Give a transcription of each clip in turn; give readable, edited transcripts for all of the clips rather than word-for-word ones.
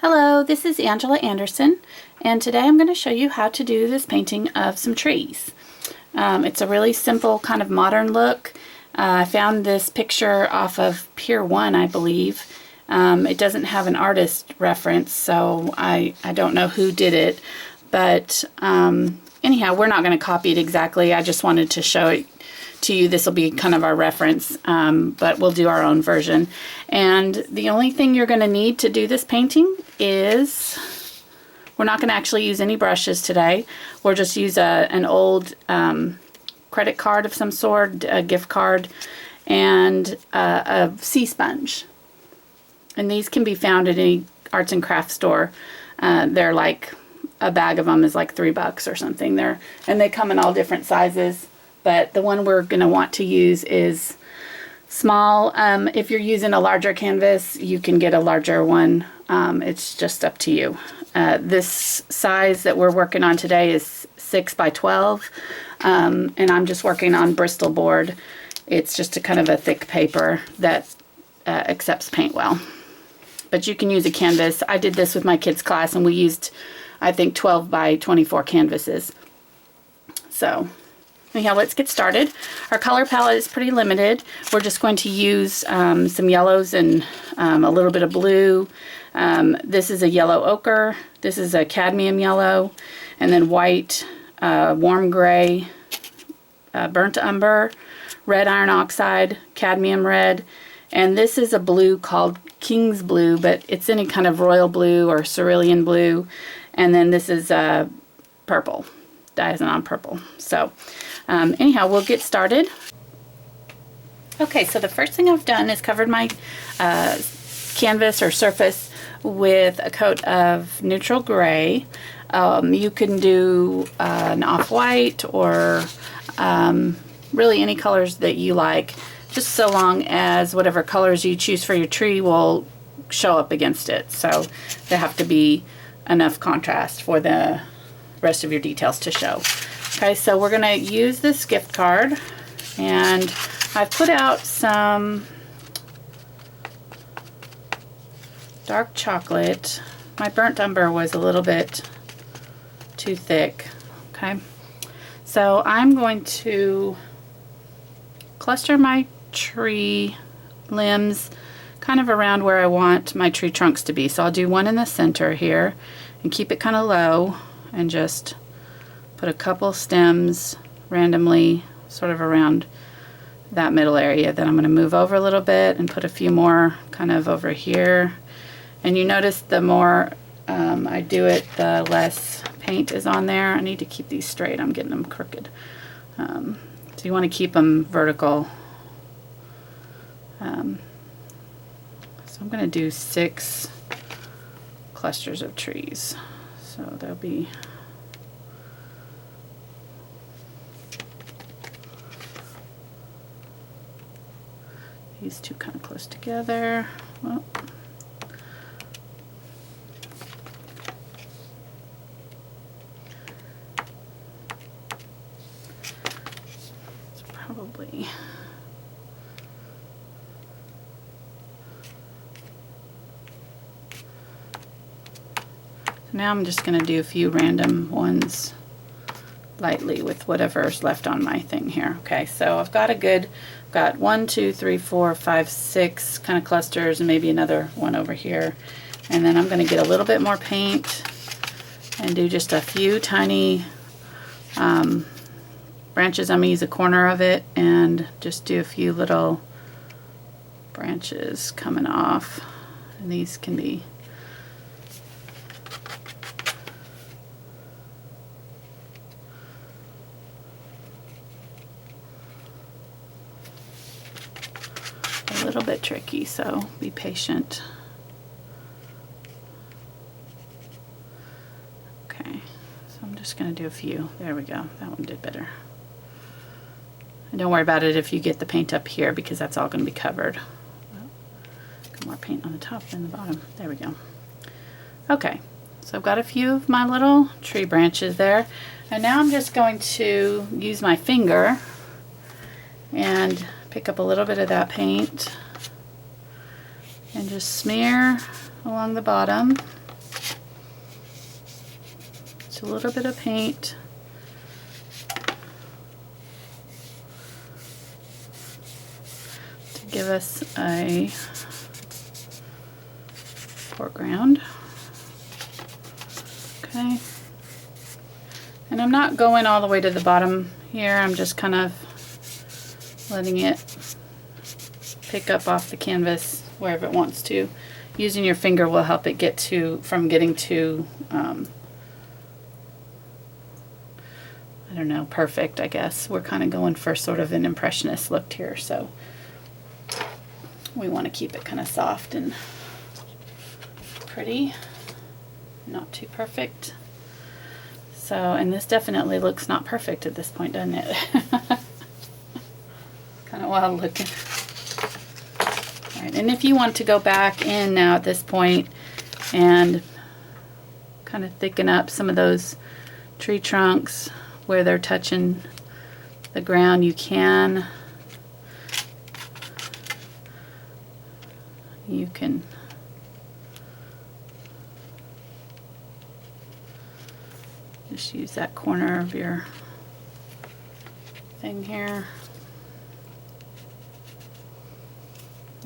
Hello, this is Angela Anderson, and today I'm going to show you how to do this painting of some trees. It's a really simple kind of modern look. I found this picture off of Pier 1, I believe. It doesn't have an artist reference, so I don't know who did it, but anyhow, we're not going to copy it exactly. I just wanted to show it to you. This will be kind of our reference, but we'll do our own version. And the only thing you're going to need to do this painting is, we're not going to actually use any brushes today. We'll just use an old credit card of some sort, a gift card, and a sea sponge. And these can be found at any arts and crafts store. They're like, a bag of them is like $3 or something. And they come in all different sizes. But the one we're going to want to use is small. If you're using a larger canvas, you can get a larger one. It's just up to you. This size that we're working on today is 6 by 12. And I'm just working on Bristol board. It's just a kind of a thick paper that accepts paint well. But you can use a canvas. I did this with my kids' class, and we used, I think, 12 by 24 canvases. So anyhow, let's get started. Our color palette is pretty limited. We're just going to use some yellows and a little bit of blue. This is a yellow ochre. This is a cadmium yellow. And then white, warm gray, burnt umber, red iron oxide, cadmium red. And this is a blue called King's Blue, but it's any kind of royal blue or cerulean blue. And then this is purple, Dioxazine purple. So anyhow, we'll get started. Okay, so the first thing I've done is covered my canvas or surface with a coat of neutral gray. You can do an off-white or really any colors that you like, just so long as whatever colors you choose for your tree will show up against it. So there have to be enough contrast for the rest of your details to show. Okay, so we're going to use this gift card, and I've put out some dark chocolate. My burnt umber was a little bit too thick. Okay, so I'm going to cluster my tree limbs kind of around where I want my tree trunks to be. So I'll do one in the center here and keep it kind of low, and just put a couple stems randomly sort of around that middle area. Then I'm going to move over a little bit and put a few more kind of over here. And you notice the more I do it, the less paint is on there. I need to keep these straight. I'm getting them crooked. So you want to keep them vertical. So I'm going to do 6 clusters of trees. So there'll be these two kind of close together. Well, it's probably now I'm just going to do a few random ones lightly with whatever's left on my thing here. Okay, so I've got got 1, 2, 3, 4, 5, 6 kind of clusters, and maybe another one over here. And then I'm going to get a little bit more paint and do just a few tiny branches. I'm going to use a corner of it and just do a few little branches coming off. And these can be a little bit tricky, so be patient. Okay, so I'm just going to do a few. There we go. That one did better. And don't worry about it if you get the paint up here, because that's all going to be covered. Got more paint on the top than the bottom. There we go. Okay, so I've got a few of my little tree branches there, and now I'm just going to use my finger and pick up a little bit of that paint and just smear along the bottom. Just a little bit of paint. To give us a foreground. Okay. And I'm not going all the way to the bottom here. I'm just kind of letting it pick up off the canvas wherever it wants to. Using your finger will help it get from getting to, I don't know, perfect, I guess. We're kind of going for sort of an impressionist look here, so we want to keep it kind of soft and pretty, not too perfect. So, and this definitely looks not perfect at this point, doesn't it? Kind of wild looking. All right, and if you want to go back in now at this point and kind of thicken up some of those tree trunks where they're touching the ground, you can. You can just use that corner of your thing here.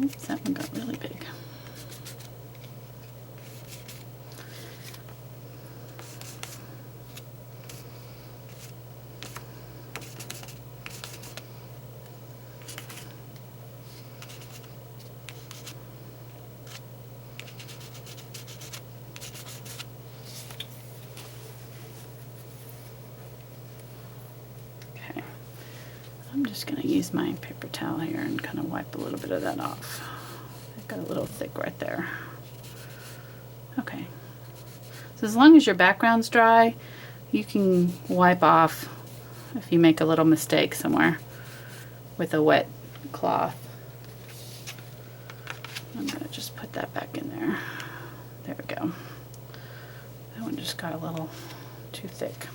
Oops, that one got really big. I'm just going to use my paper towel here and kind of wipe a little bit of that off. It got a little thick right there. Okay. So as long as your background's dry, you can wipe off if you make a little mistake somewhere with a wet cloth. I'm going to just put that back in there. There we go. That one just got a little too thick.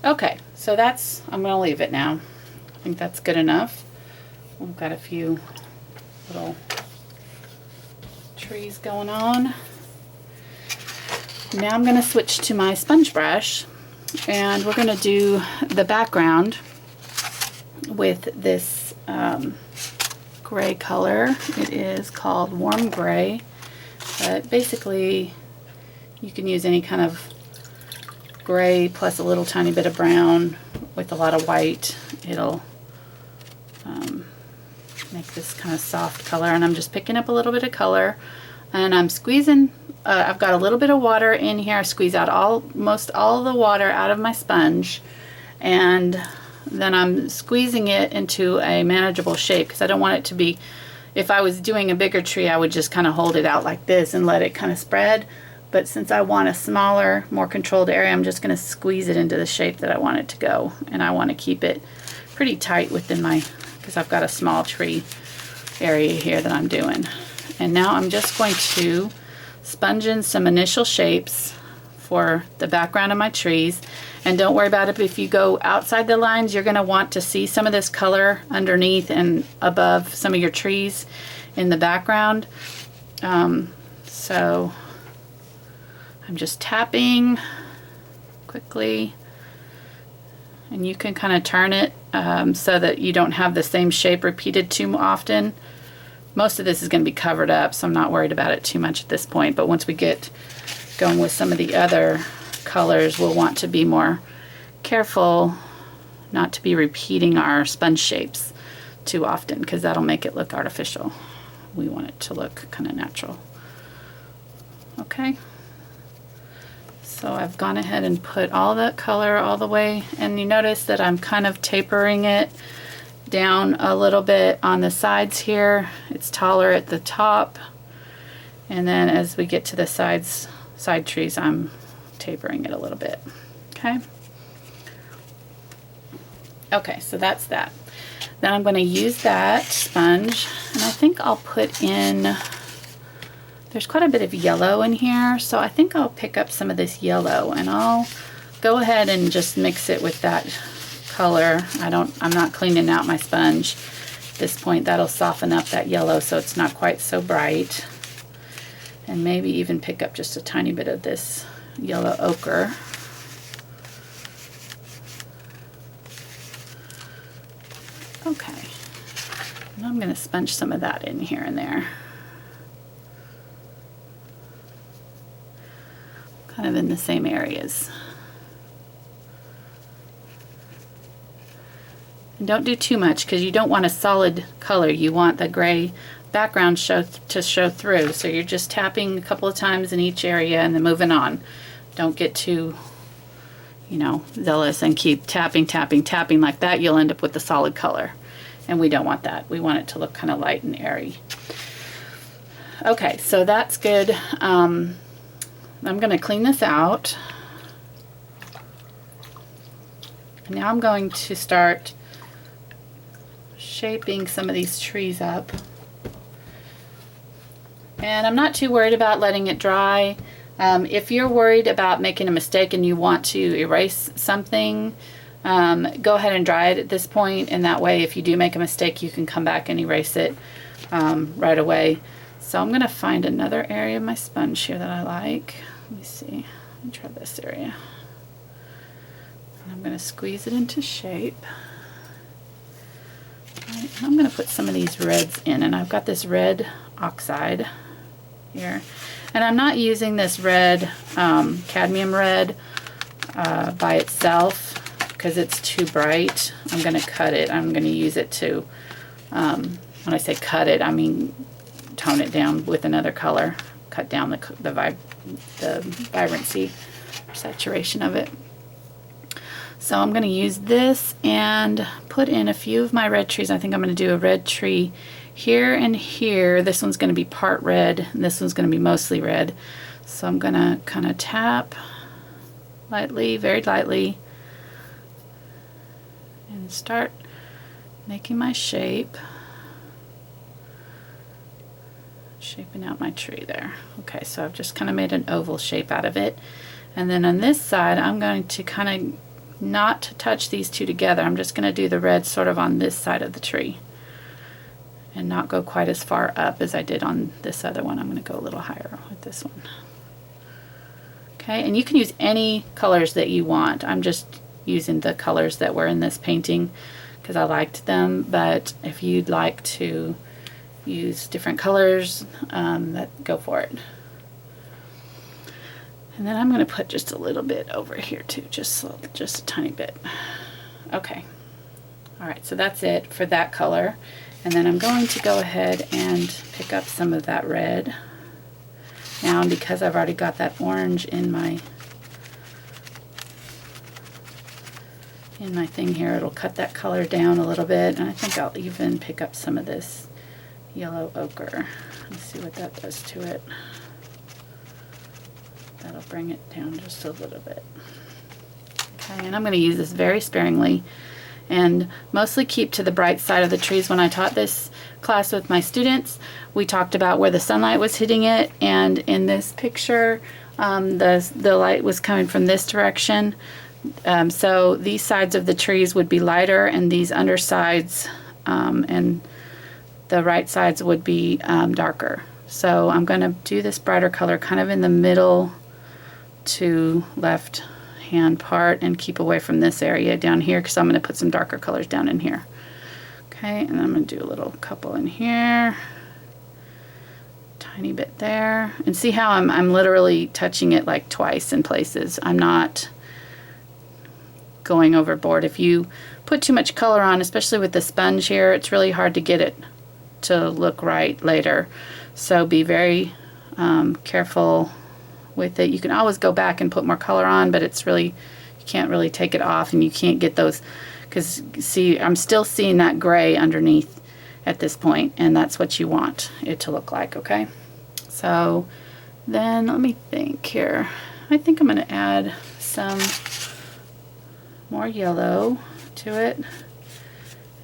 Okay, so that's, I'm going to leave it now. I think that's good enough. We've got a few little trees going on. Now I'm going to switch to my sponge brush, and we're going to do the background with this gray color. It is called Warm Gray, but basically you can use any kind of gray plus a little tiny bit of brown with a lot of white. It'll make this kind of soft color, and I'm just picking up a little bit of color, and I'm squeezing. I've got a little bit of water in here. I squeeze out almost all the water out of my sponge, and then I'm squeezing it into a manageable shape because I don't want it to be, if I was doing a bigger tree I would just kind of hold it out like this and let it kind of spread. But since I want a smaller, more controlled area, I'm just going to squeeze it into the shape that I want it to go. And I want to keep it pretty tight within my, because I've got a small tree area here that I'm doing. And now I'm just going to sponge in some initial shapes for the background of my trees. And don't worry about it if you go outside the lines. You're going to want to see some of this color underneath and above some of your trees in the background. So I'm just tapping quickly, and you can kind of turn it so that you don't have the same shape repeated too often. Most of this is going to be covered up, so I'm not worried about it too much at this point, but once we get going with some of the other colors, we'll want to be more careful not to be repeating our sponge shapes too often, because that'll make it look artificial. We want it to look kind of natural. Okay. So I've gone ahead and put all that color all the way, and you notice that I'm kind of tapering it down a little bit on the sides here. It's taller at the top, and then as we get to the side trees, I'm tapering it a little bit. Okay. Okay, so that's that. Then I'm going to use that sponge, and I think I'll put in, there's quite a bit of yellow in here, so I think I'll pick up some of this yellow and I'll go ahead and just mix it with that color. I'm not cleaning out my sponge at this point. That'll soften up that yellow so it's not quite so bright. And maybe even pick up just a tiny bit of this yellow ochre. Okay, and I'm going to sponge some of that in here and there. Kind of in the same areas. And don't do too much because you don't want a solid color. You want the gray background to show through. So you're just tapping a couple of times in each area and then moving on. Don't get too, you know, zealous and keep tapping, tapping, tapping like that. You'll end up with a solid color. And we don't want that. We want it to look kind of light and airy. Okay, so that's good. I'm going to clean this out. And now I'm going to start shaping some of these trees up. And I'm not too worried about letting it dry. If you're worried about making a mistake and you want to erase something, go ahead and dry it at this point, and that way if you do make a mistake you can come back and erase it right away. So I'm going to find another area of my sponge here that I like. Let me see. Let me try this area. And I'm going to squeeze it into shape. Right, and I'm going to put some of these reds in, and I've got this red Oxide here. And I'm not using this red, cadmium red by itself because it's too bright. I'm going to cut it. I'm going to use it to, when I say cut it, I mean tone it down with another color. Cut down the vibrancy, saturation of it. So I'm going to use this and put in a few of my red trees. I think I'm going to do a red tree here and here. This one's going to be part red, and this one's going to be mostly red. So I'm going to kind of tap lightly, very lightly, and start making my shape. Shaping out my tree there. Okay, so I've just kind of made an oval shape out of it. And then on this side, I'm going to kind of not touch these two together. I'm just going to do the red sort of on this side of the tree and not go quite as far up as I did on this other one. I'm going to go a little higher with this one. Okay, and you can use any colors that you want. I'm just using the colors that were in this painting because I liked them, but if you'd like to use different colors, go for it. And then I'm going to put just a little bit over here too, just a tiny bit. Okay, all right, so that's it for that color. And then I'm going to go ahead and pick up some of that red. Now, because I've already got that orange in my thing here, it'll cut that color down a little bit. And I think I'll even pick up some of this yellow ochre. Let's see what that does to it. That'll bring it down just a little bit. Okay, and I'm going to use this very sparingly and mostly keep to the bright side of the trees. When I taught this class with my students, we talked about where the sunlight was hitting it, and in this picture the light was coming from this direction. So these sides of the trees would be lighter, and these undersides and the right sides would be darker. So I'm going to do this brighter color kind of in the middle to left hand part and keep away from this area down here because I'm going to put some darker colors down in here. Okay, and I'm going to do a little couple in here, tiny bit there, and see how I'm literally touching it like twice in places. I'm not going overboard. If you put too much color on, especially with the sponge here, it's really hard to get it to look right later. So be very careful with it. You can always go back and put more color on, but it's really, you can't really take it off, and you can't get those, because see, I'm still seeing that gray underneath at this point, and that's what you want it to look like. Okay, so then let me think here. I think I'm going to add some more yellow to it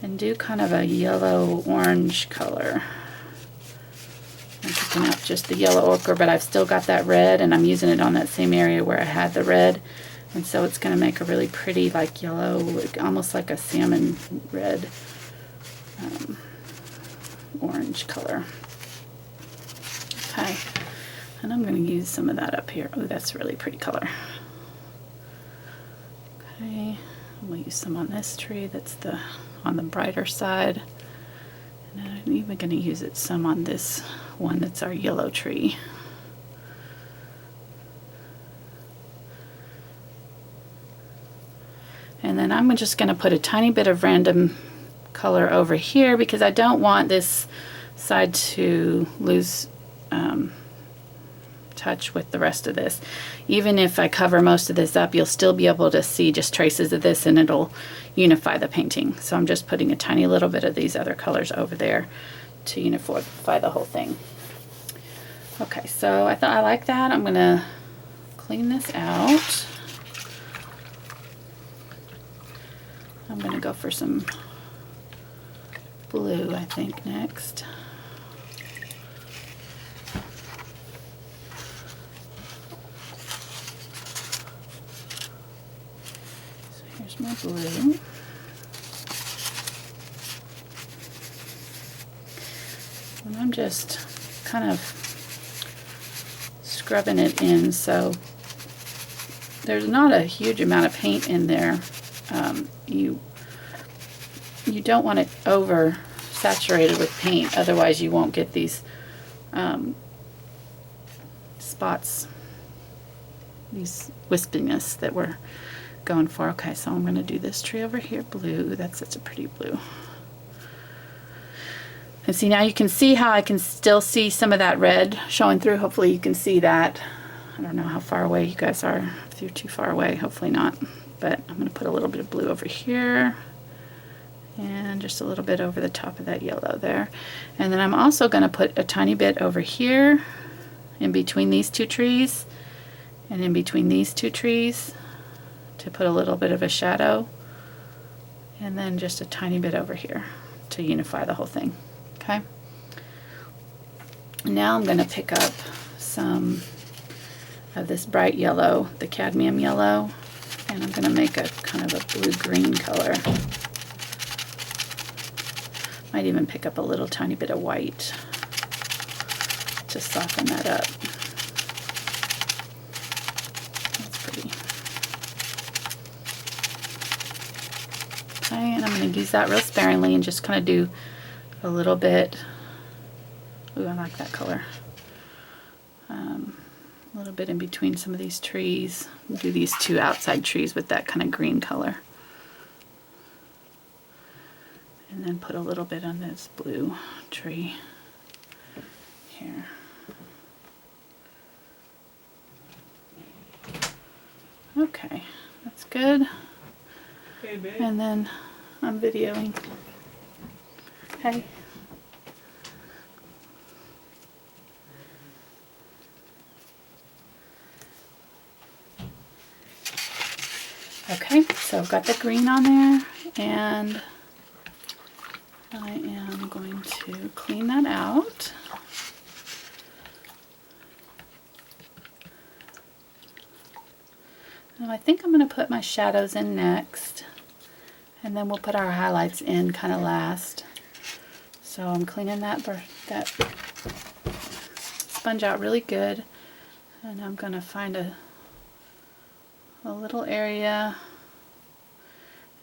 and do kind of a yellow orange color. I'm picking up just the yellow ochre, but I've still got that red, and I'm using it on that same area where I had the red, and so it's going to make a really pretty like yellow, almost like a salmon red orange color. Okay, And I'm going to use some of that up here. Oh, that's a really pretty color. Okay, we'll use some on this tree that's on the brighter side. And I'm even going to use it some on this one that's our yellow tree. And then I'm just going to put a tiny bit of random color over here because I don't want this side to lose touch with the rest of this. Even if I cover most of this up, you'll still be able to see just traces of this and it'll unify the painting. So I'm just putting a tiny little bit of these other colors over there to unify the whole thing. Okay, so I thought I like that. I'm gonna clean this out. I'm gonna go for some blue, I think, next. My blue. And I'm just kind of scrubbing it in so there's not a huge amount of paint in there. You don't want it over saturated with paint, otherwise you won't get these spots, these wispiness that we're going for. Okay, so I'm going to do this tree over here blue. That's such a pretty blue. And see, now you can see how I can still see some of that red showing through. Hopefully you can see that. I don't know how far away you guys are. If you're too far away, hopefully not. But I'm going to put a little bit of blue over here and just a little bit over the top of that yellow there. And then I'm also going to put a tiny bit over here in between these two trees and in between these two trees to put a little bit of a shadow, and then just a tiny bit over here to unify the whole thing. Okay. Now I'm going to pick up some of this bright yellow, the cadmium yellow, and I'm going to make a kind of a blue-green color. Might even pick up a little tiny bit of white to soften that up. Okay, and I'm going to use that real sparingly and just kind of do a little bit. Ooh, I like that color. A little bit in between some of these trees. We'll do these two outside trees with that kind of green color. And then put a little bit on this blue tree here. Okay, that's good. Hey, babe. And then I'm videoing. Hey. Okay, so I've got the green on there, and I am going to clean that out. Now I think I'm going to put my shadows in next, and then we'll put our highlights in kind of last. So I'm cleaning that sponge out really good, and I'm going to find a little area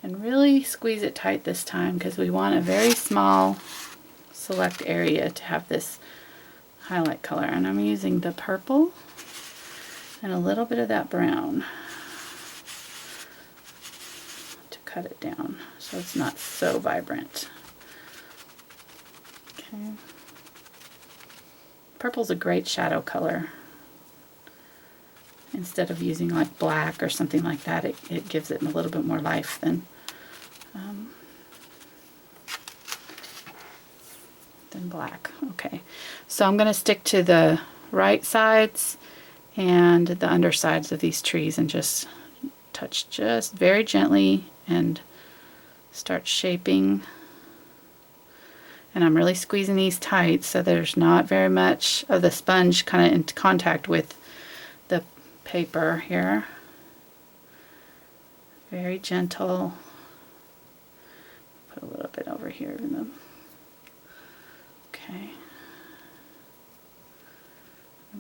and really squeeze it tight this time, because we want a very small select area to have this highlight color. And I'm using the purple and a little bit of that brown to cut it down so it's not so vibrant. Okay. Purple's a great shadow color. Instead of using like black or something like that, it gives it a little bit more life than black. Okay, so I'm going to stick to the right sides and the undersides of these trees and just touch just very gently and start shaping. And I'm really squeezing these tight so there's not very much of the sponge kind of in contact with the paper here. Very gentle. Put a little bit over here in them. Okay.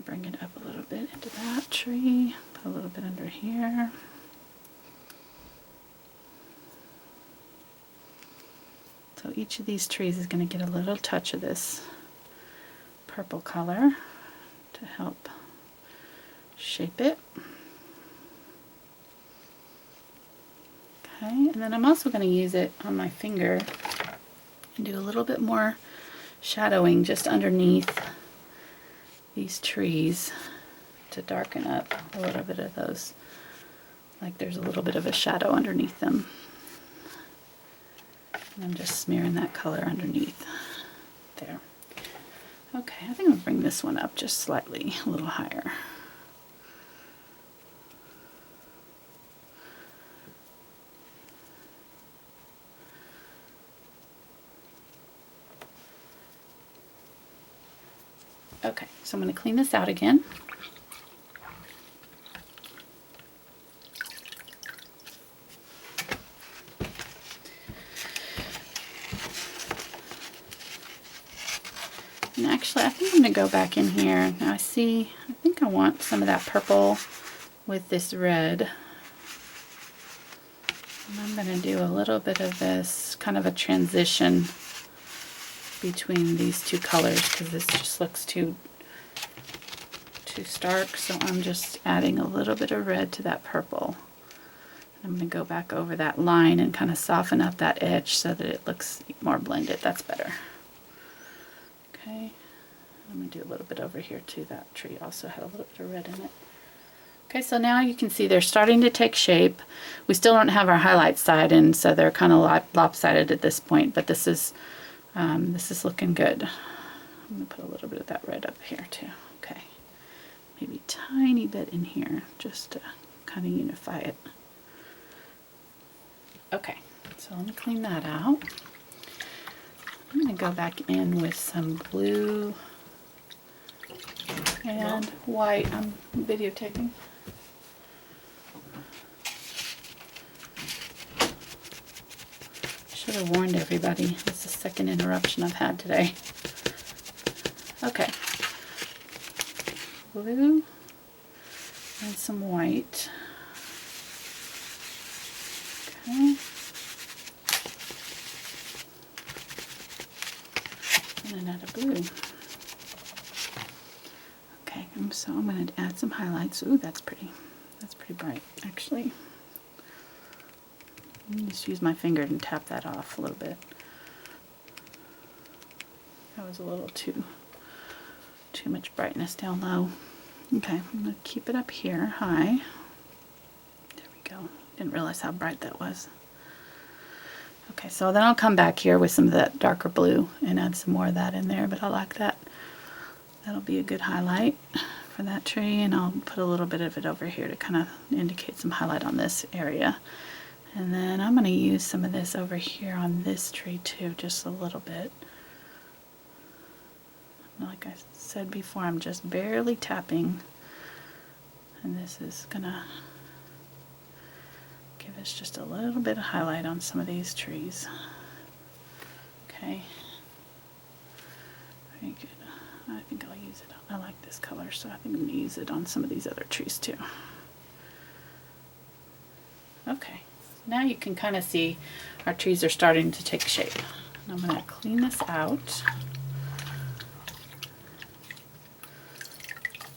bring it up a little bit into that tree, put a little bit under here. So each of these trees is going to get a little touch of this purple color to help shape it. Okay, and then I'm also going to use it on my finger and do a little bit more shadowing just underneath these trees to darken up a little bit of those, like there's a little bit of a shadow underneath them. And I'm just smearing that color underneath there. Okay, I think I'll bring this one up just slightly, a little higher. Okay, so I'm going to clean this out again. And actually, I think I'm going to go back in here. Now I think I want some of that purple with this red. And I'm going to do a little bit of this, kind of a transition between these two colors because this just looks too stark. So I'm just adding a little bit of red to that purple. I'm going to go back over that line and kind of soften up that edge so that it looks more blended. That's better. Okay, I'm going to do a little bit over here too. That tree also had a little bit of red in it. Okay, so now you can see they're starting to take shape. We still don't have our highlight side in, so they're kind of lopsided at this point, but this is looking good. I'm going to put a little bit of that red up here too. Okay, maybe a tiny bit in here just to kind of unify it. Okay, so let me clean that out. I'm going to go back in with some blue and white. I'm videotaping. Should have warned everybody. This is the second interruption I've had today. Okay. Blue and some white. Okay. And another blue. Okay, so I'm going to add some highlights. Ooh, that's pretty. That's pretty bright, actually. Just use my finger and tap that off a little bit. That was a little too much brightness down low. Okay, I'm going to keep it up here high. There we go. Didn't realize how bright that was. Okay, so then I'll come back here with some of that darker blue and add some more of that in there, but I like that. That'll be a good highlight for that tree, and I'll put a little bit of it over here to kind of indicate some highlight on this area. And then I'm going to use some of this over here on this tree too, just a little bit. Like I said before, I'm just barely tapping, and this is going to give us just a little bit of highlight on some of these trees. Okay. Very good. I think I'll use it. I like this color, so I think I'm going to use it on some of these other trees too. Okay. Now you can kind of see our trees are starting to take shape. And I'm going to clean this out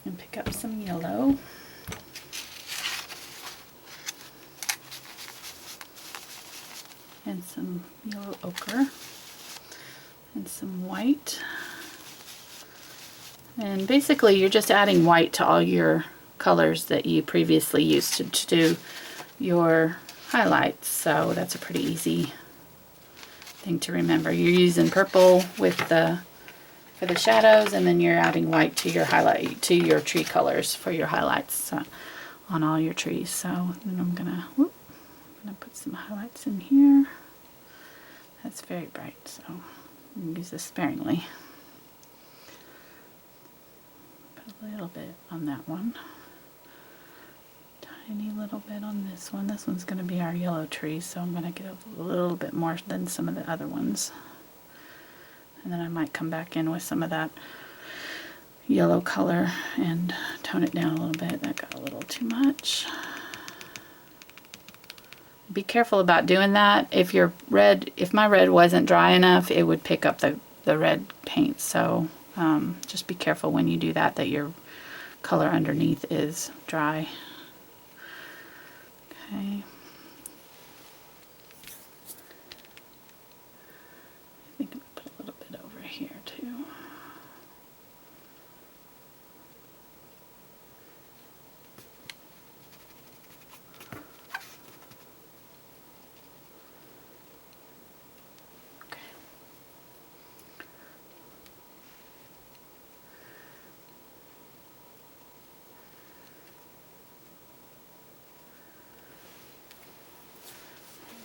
and pick up some yellow. And some yellow ochre and some white. And basically you're just adding white to all your colors that you previously used to do your highlights. So that's a pretty easy thing to remember. You're using purple with for the shadows, and then you're adding white to your highlight, to your tree colors for your highlights on all your trees. So then I'm gonna put some highlights in here. That's very bright, so I'm gonna use this sparingly. Put a little bit on that one. Tiny little bit on this one. This one's going to be our yellow tree, so I'm going to get a little bit more than some of the other ones. And then I might come back in with some of that yellow color and tone it down a little bit. That got a little too much. Be careful about doing that. If my red wasn't dry enough, it would pick up the red paint. So just be careful when you do that, that your color underneath is dry. Okay. I think I'm gonna put a little bit over here too.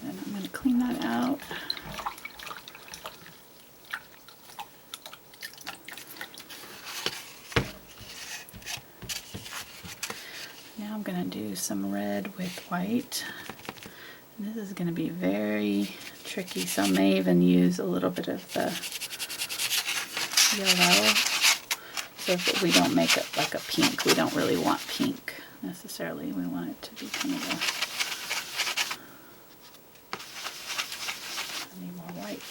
Then I'm going to clean that out. Now I'm going to do some red with white. And this is going to be very tricky, so I may even use a little bit of the yellow so that we don't make it like a pink. We don't really want pink necessarily. We want it to be kind of a white.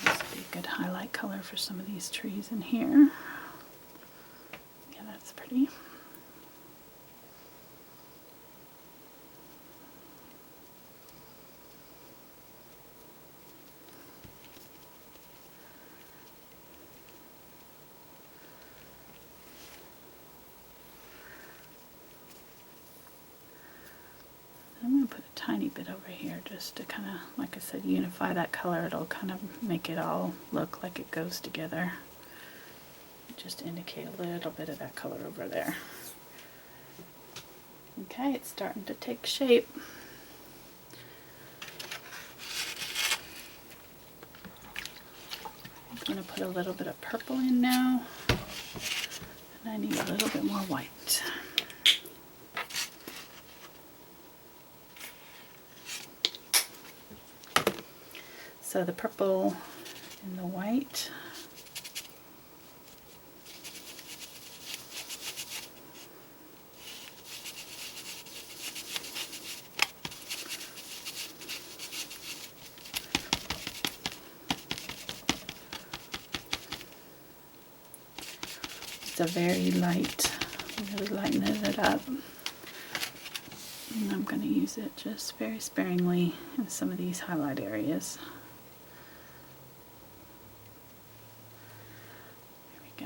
This would be a good highlight color for some of these trees in here. Yeah, that's pretty. I'm going to put a tiny bit over here just to kind of, like I said, unify that color. It'll kind of make it all look like it goes together. Just indicate a little bit of that color over there. Okay, it's starting to take shape. I'm going to put a little bit of purple in now. And I need a little bit more white. So the purple and the white. It's a very light, really lightening it up. And I'm going to use it just very sparingly in some of these highlight areas. Go.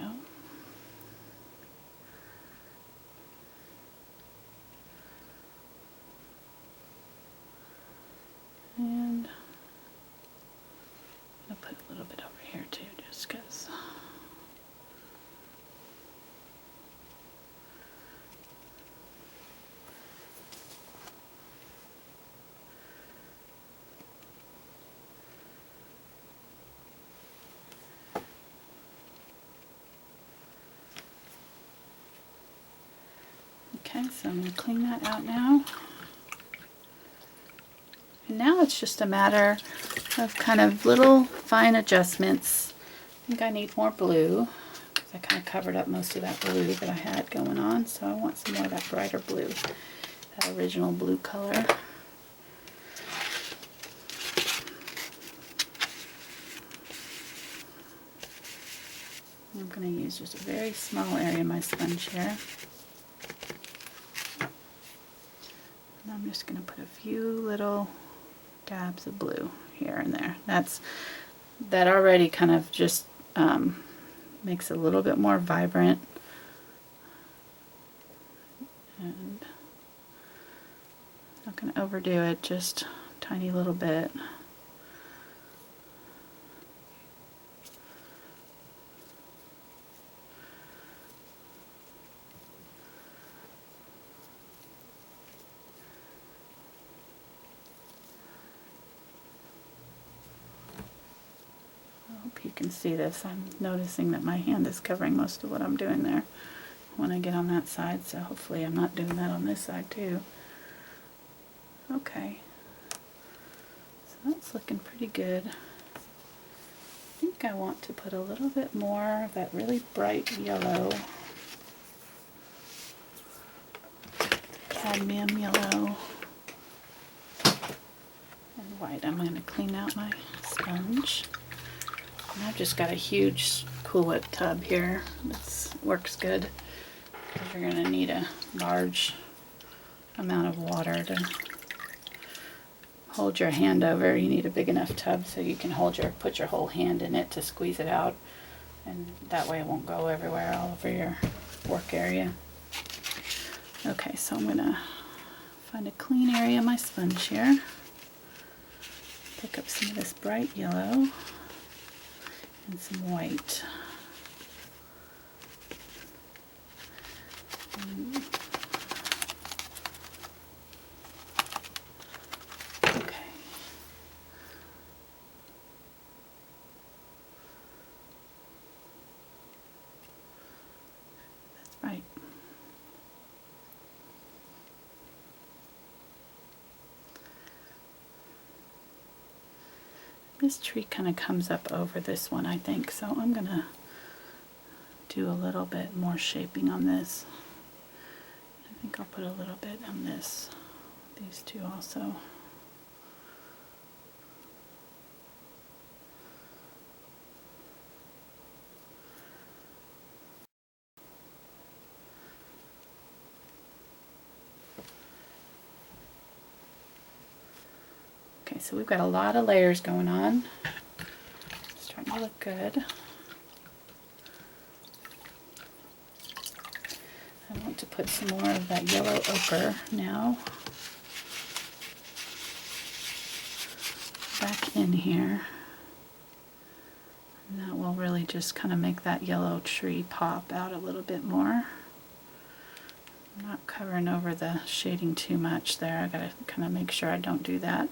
And I'll put a little bit over here too, just because. Okay, so I'm going to clean that out now. And now it's just a matter of kind of little fine adjustments. I think I need more blue because I kind of covered up most of that blue that I had going on. So I want some more of that brighter blue, that original blue color. I'm going to use just a very small area of my sponge here. And I'm just going to put a few little dabs of blue here and there. That already kind of just makes it a little bit more vibrant. And not going to overdo it, just a tiny little bit. You can see this. I'm noticing that my hand is covering most of what I'm doing there when I get on that side, so hopefully I'm not doing that on this side too. Okay, so that's looking pretty good. think I want to put a little bit more of that really bright yellow, cadmium yellow, and white. I'm going to clean out my sponge. And I've just got a huge Cool Whip tub here. This works good because you're going to need a large amount of water to hold your hand over. You need a big enough tub so you can put your whole hand in it to squeeze it out, and that way it won't go everywhere all over your work area. Okay, so I'm gonna find a clean area of my sponge here. Pick up some of this bright yellow and some white. Right. This tree kind of comes up over this one, I think, so I'm going to do a little bit more shaping on this. I think I'll put a little bit on these two also. Okay, so we've got a lot of layers going on. It's starting to look good. I want to put some more of that yellow ochre now back in here. And that will really just kind of make that yellow tree pop out a little bit more. I'm not covering over the shading too much there. I gotta kind of make sure I don't do that.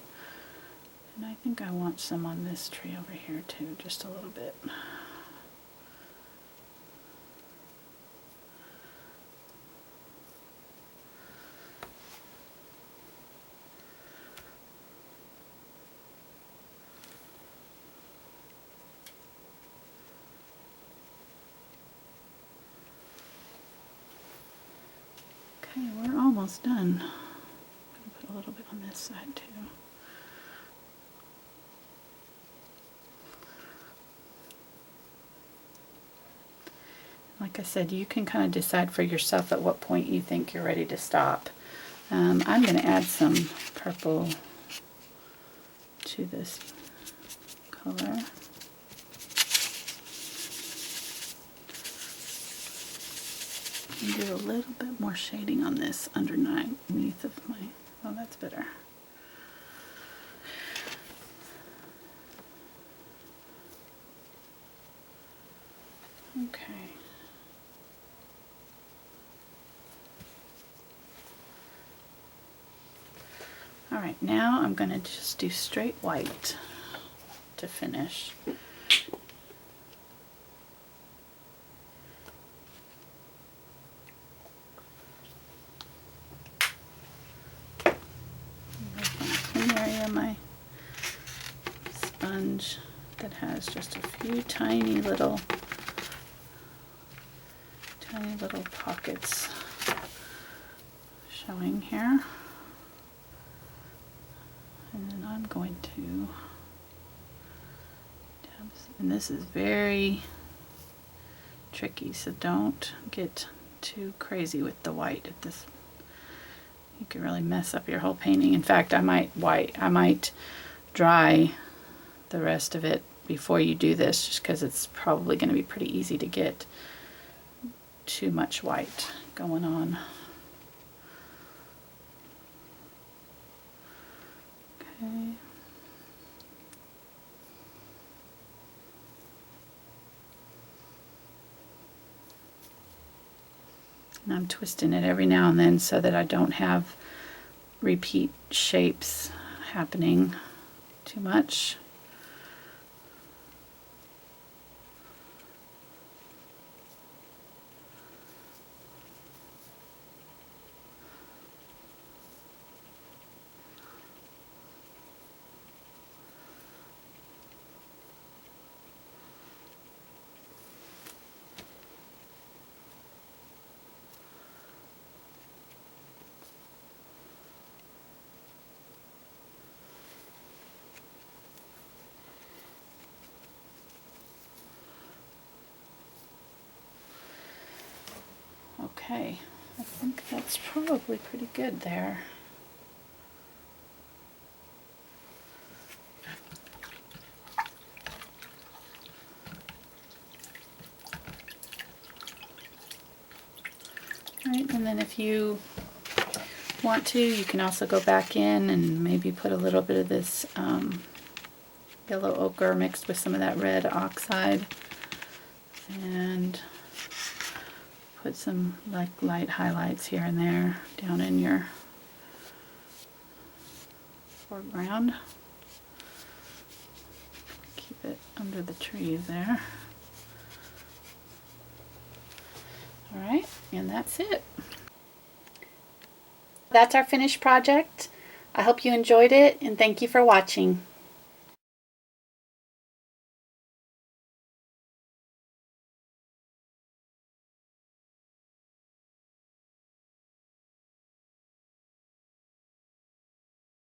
And I think I want some on this tree over here too, just a little bit. Okay, we're almost done. I'm going to put a little bit on this side too. Like I said, you can kind of decide for yourself at what point you think you're ready to stop. I'm going to add some purple to this color. And do a little bit more shading on this underneath of my, oh, that's better. Okay. Alright, now I'm going to just do straight white to finish. Clean area of my sponge that has just a few tiny little pockets showing here. And then I'm going to dab, and this is very tricky, so don't get too crazy with the white at this. You can really mess up your whole painting. In fact, I might dry the rest of it before you do this, just because it's probably going to be pretty easy to get too much white going on. Okay. And I'm twisting it every now and then so that I don't have repeat shapes happening too much. Okay, I think that's probably pretty good there. Right, and then if you want to, you can also go back in and maybe put a little bit of this yellow ochre mixed with some of that red oxide, and put some like light highlights here and there down in your foreground. Keep it under the trees there. Alright, and that's it. That's our finished project. I hope you enjoyed it, and thank you for watching.